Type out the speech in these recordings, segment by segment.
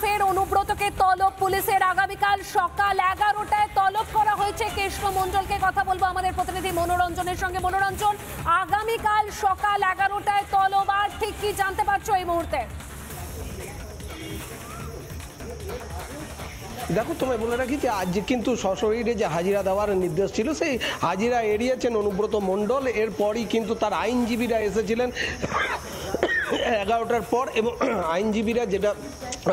ফের অনুব্রতকে তলব পুলিশের। আগামীকাল সকাল 11টায় তলব করা হয়েছে কৃষ্ণ মণ্ডলকে। কথা বলবো আমাদের প্রতিনিধি মনোরঞ্জনের সঙ্গে। মনোরঞ্জন, আগামীকাল সকাল 11টায় তলব, আর ঠিক কি জানতে পারছো এই মুহূর্তে? দেখো, তোমায় বলে রাখি যে আজ কিন্তু সশরীরে যে হাজিরা দেওয়ার নির্দেশ ছিল, সেই হাজিরা এড়িয়েছেন অনুব্রত মণ্ডল। এরপরই কিন্তু তার আইনজীবীরা এসেছিলেন 11টার পর, এবং আইনজীবীরা, যেটা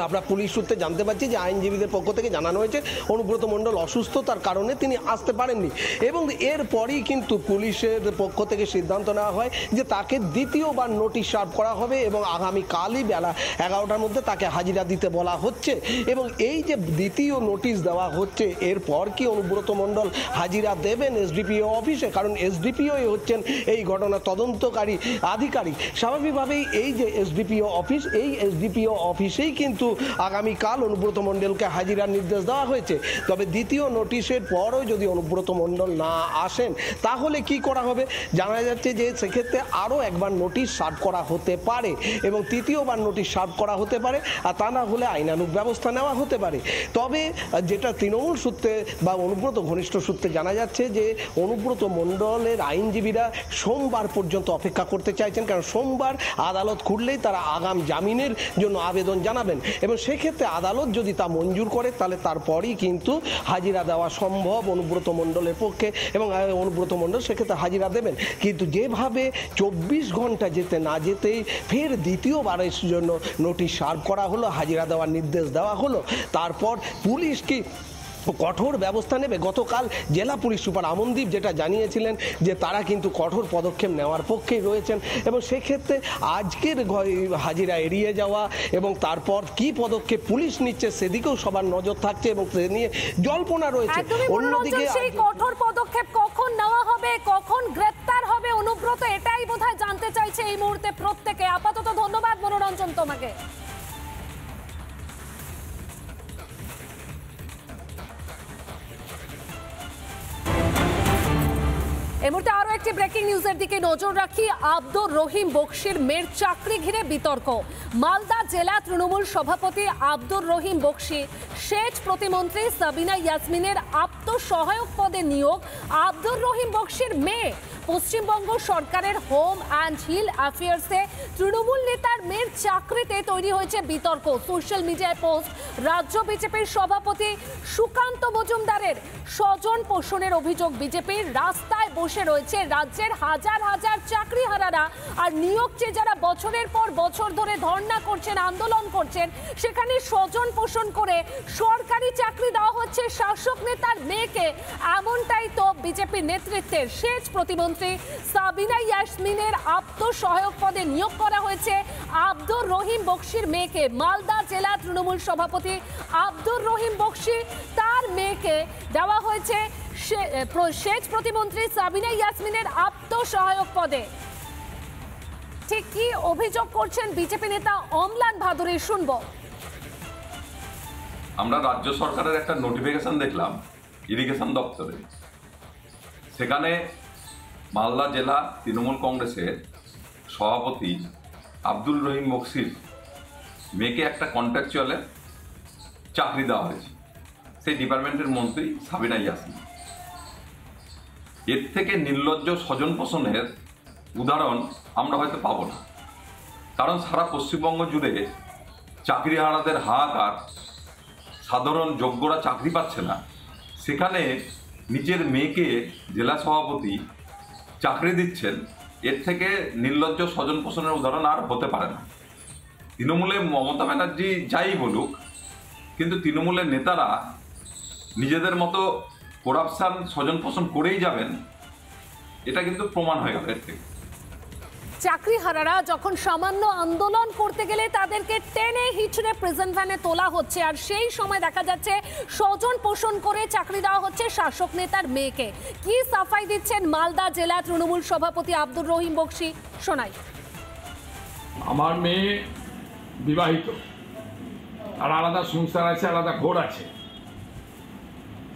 আমরা পুলিশ সূত্রে জানতে পারছি, যে আইনজীবীদের পক্ষ থেকে জানানো হয়েছে অনুব্রত মণ্ডল অসুস্থতার কারণে তিনি আসতে পারেননি। এবং এরপরই কিন্তু পুলিশের পক্ষ থেকে সিদ্ধান্ত নেওয়া হয় যে তাকে দ্বিতীয়বার নোটিশ সার্ভ করা হবে এবং আগামীকালই বেলা 11টার মধ্যে তাকে হাজিরা দিতে বলা হচ্ছে। এবং এই যে দ্বিতীয় নোটিশ দেওয়া হচ্ছে, এরপর কি অনুব্রত মণ্ডল হাজিরা দেবেন এসডিপিও অফিসে? কারণ এসডিপিও হচ্ছেন এই ঘটনার তদন্তকারী আধিকারিক। স্বাভাবিকভাবেই এই যে এসডিপিও অফিস, এই এসডিপিও অফিসেই কিন্তু আগামীকাল অনুব্রত মণ্ডলকে হাজিরার নির্দেশ দেওয়া হয়েছে। তবে দ্বিতীয় নোটিশের পরও যদি অনুব্রত মণ্ডল না আসেন, তাহলে কি করা হবে? জানা যাচ্ছে যে সেক্ষেত্রে আরও একবার নোটিশ সার্ভ করা হতে পারে এবং তৃতীয়বার নোটিশ সার্ভ করা হতে পারে, আর তা না হলে আইনানুগ ব্যবস্থা নেওয়া হতে পারে। তবে যেটা তৃণমূল সূত্রে বা অনুব্রত ঘনিষ্ঠ সূত্রে জানা যাচ্ছে, যে অনুব্রত মণ্ডলের আইনজীবীরা সোমবার পর্যন্ত অপেক্ষা করতে চাইছেন, কারণ সোমবার আদালত খুললেই তারা আগাম জামিনের জন্য আবেদন জানাবেন, এবং সেক্ষেত্রে আদালত যদি তা মঞ্জুর করে, তাহলে তারপরই কিন্তু হাজিরা দেওয়া সম্ভব অনুব্রত মণ্ডলের পক্ষে, এবং অনুব্রত মণ্ডল সেক্ষেত্রে হাজিরা দেবেন। কিন্তু যেভাবে 24 ঘন্টা যেতে না যেতেই ফের দ্বিতীয়বারের জন্য নোটিশ সার্ভ করা হলো, হাজিরা দেওয়ার নির্দেশ দেওয়া হলো, তারপর পুলিশ কি কঠোর ব্যবস্থা নেবে? গতকাল জেলা পুলিশ সুপার আমনদীপ যেটা জানিয়েছিলেন, যে তারা কিন্তু কঠোর পদক্ষেপ নেওয়ার পক্ষেই রয়েছেন, এবং সেক্ষেত্রে আজকের হাজিরা এড়িয়ে যাওয়া এবং তারপর কি পদক্ষেপ পুলিশ নিচ্ছে সেদিকেও সবার নজর থাকছে, এবং সে নিয়ে জল্পনা রয়েছে। অন্যদিকে সেই কঠোর পদক্ষেপ কখন নেওয়া হবে, কখন গ্রেপ্তার হবে অনুব্রত, এটাই বোধহয় জানতে চাইছে এই মুহূর্তে প্রত্যেকে। আপাতত ধন্যবাদ মনোরঞ্জন তোমাকে। এই মুহূর্তে আরো একটি ব্রেকিং নিউজের দিকে নজর রাখি। আব্দুর রহিম বকশির মেয়ের চাকরি ঘিরে বিতর্ক। মালদা জেলা তৃণমূল সভাপতি আব্দুর রহিম বকশি সেচ প্রতিমন্ত্রী সাবিনা ইয়াসমিনের আত্মসহায়ক পদে নিয়োগ। আব্দুর রহিম বকশির মেয়ে। পশ্চিমবঙ্গ সরকারের হোম অ্যান্ড হিল অ্যাফেয়ার্সে তৃণমূল নেতার মেয়ের চাকরিতে তৈরি হয়েছে বিতর্ক। সোশ্যাল মিডিয়ায় পোস্ট। রাজ্য বিজেপির সভাপতি সুকান্ত মজুমদারের স্বজন পোষণের অভিযোগ। বিজেপির রাস্তায় বসে রয়েছে রাজ্যের হাজার হাজার চাকরিহারারা, আর নিয়োগ চেয়ে যারা বছরের পর বছর ধরে ধর্ণা করছেন, আন্দোলন করছেন, সেখানে স্বজন পোষণ করে সরকারি চাকরি দেওয়া হচ্ছে শাসক নেতার মেয়েকে। এমনটাই তো বিজেপির নেতৃত্বের। সেচ প্রতিমন্ত্রী সাবিনা ইয়াসমিনের আত্মসহায়ক পদে নিয়োগ করা হয়েছে আব্দুর রহিম বকশির মেয়েকে। মালদা জেলা তৃণমূল সভাপতি আব্দুর রহিম বকশি, তার মেয়েকে দেওয়া হয়েছে সেচ প্রতিমন্ত্রী সাবিনা ইয়াসমিনের আত্মসহায়ক পদে। ঠিক কি অভিযোগ করছেন বিজেপি নেতা অমলান ভাদুরী, শুনবো। আমরা রাজ্য সরকারের একটা নোটিফিকেশন দেখলাম ইরিগেশন দপ্তরে, সেখানে মালদা জেলা তৃণমূল কংগ্রেসের সভাপতি আব্দুল রহিম বকশির মেয়েকে একটা কন্ট্রাকচুয়ালে চাকরি দেওয়া হয়েছে, সেই ডিপার্টমেন্টের মন্ত্রী সাবিনা ইয়াসমিন। এর থেকে নির্লজ্জ স্বজন পোষণের উদাহরণ আমরা হয়তো পাবো না, কারণ সারা পশ্চিমবঙ্গ জুড়ে চাকরিহারাদের হাহাকার, সাধারণ যোগ্যরা চাকরি পাচ্ছে না, সেখানে নিজের মেয়েকে জেলা সভাপতি চাকরি দিচ্ছেন, এর থেকে নির্লজ্জ স্বজন পোষণের উদাহরণ আর হতে পারে না। তৃণমূলে মমতা ব্যানার্জি যাই বলুক, কিন্তু তৃণমূলের নেতারা নিজেদের মতো করাপশন স্বজন পোষণ করেই যাবেন, এটা কিন্তু প্রমাণ হয়ে গেল এর থেকে। চাকরিহারারা যখন সামান্য আন্দোলন করতে গেলে তাদেরকে টেনে হিচড়ে প্রিজন ভ্যানে তোলা হচ্ছে, আর সেই সময় দেখা যাচ্ছে স্বজন পোষণ করে চাকরি দেওয়া হচ্ছে শাসক নেতার মেয়েকে। কি সাফাই দিচ্ছেন মালদা জেলা তৃণমূল সভাপতি আব্দুর রহিম বকশি, শোনাই। আমার মেয়ে বিবাহিত, আর আলাদা সংসার আছে, আলাদা ঘর আছে,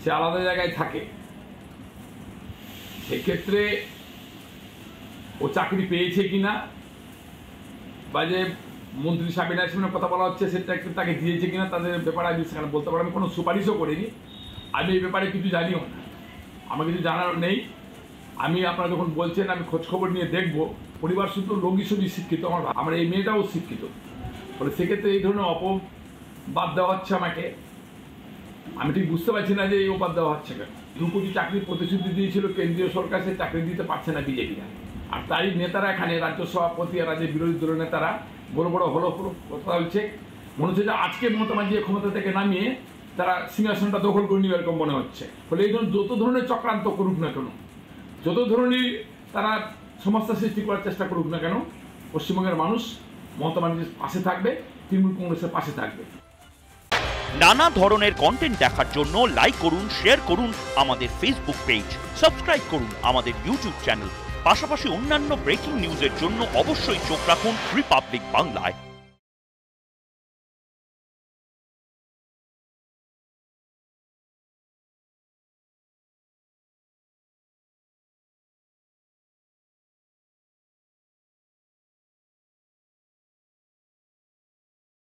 সে আলাদা জায়গায় থাকে। সেক্ষেত্রে ও চাকরি পেয়েছে কিনা, বা যে মন্ত্রী সাবিনা ইয়াসমিনের কথা বলা হচ্ছে, সেটা একটু তাকে দিয়েছে কিনা তাদের ব্যাপারে আমি সেখানে বলতে পারবো। আমি কোনো সুপারিশও করিনি, আমি এই ব্যাপারে কিছু জানিও না, আমার কিছু জানার নেই। আমি আপনারা যখন বলছেন আমি খোঁজখবর নিয়ে দেখব। পরিবার শুধু লোকই শুধু শিক্ষিত, আমার এই মেয়েটাও শিক্ষিত, ফলে সেক্ষেত্রে এই ধরনের অপবাদ দেওয়া হচ্ছে আমাকে। আমি ঠিক বুঝতে পারছি না যে এই অপবাদ দেওয়া হচ্ছে কেন। 2 কোটি চাকরির প্রতিশ্রুতি দিয়েছিল কেন্দ্রীয় সরকার, সে চাকরি দিতে পারছে না বিজেপিরা। আর তাই নেতারা এখানে রাজ্য সভাপতি আর রাজ্যের বিরোধী দলের নেতারা বড় বড় হলো কথা বলছে, মনে হচ্ছে যে আজকে মমতা ব্যানার্জি ক্ষমতা থেকে নামিয়ে তারা সিংহাসনটা দখল করে নিবে এরকম মনে হচ্ছে। ফলে এই ধরনের যত ধরনের চক্রান্ত করুক না কেন, যত ধরনের তারা সমস্যা সৃষ্টি করার চেষ্টা করুক না কেন, পশ্চিমবঙ্গের মানুষ মমতা ব্যানার্জির পাশে থাকবে, তৃণমূল কংগ্রেসের পাশে থাকবে। নানা ধরনের কন্টেন্ট দেখার জন্য লাইক করুন, শেয়ার করুন আমাদের ফেসবুক পেজ, সাবস্ক্রাইব করুন আমাদের ইউটিউব চ্যানেল। পাশাপাশি অন্যান্য ব্রেকিং নিউজের জন্য অবশ্যই চোখ রাখুন রিপাবলিক বাংলায়।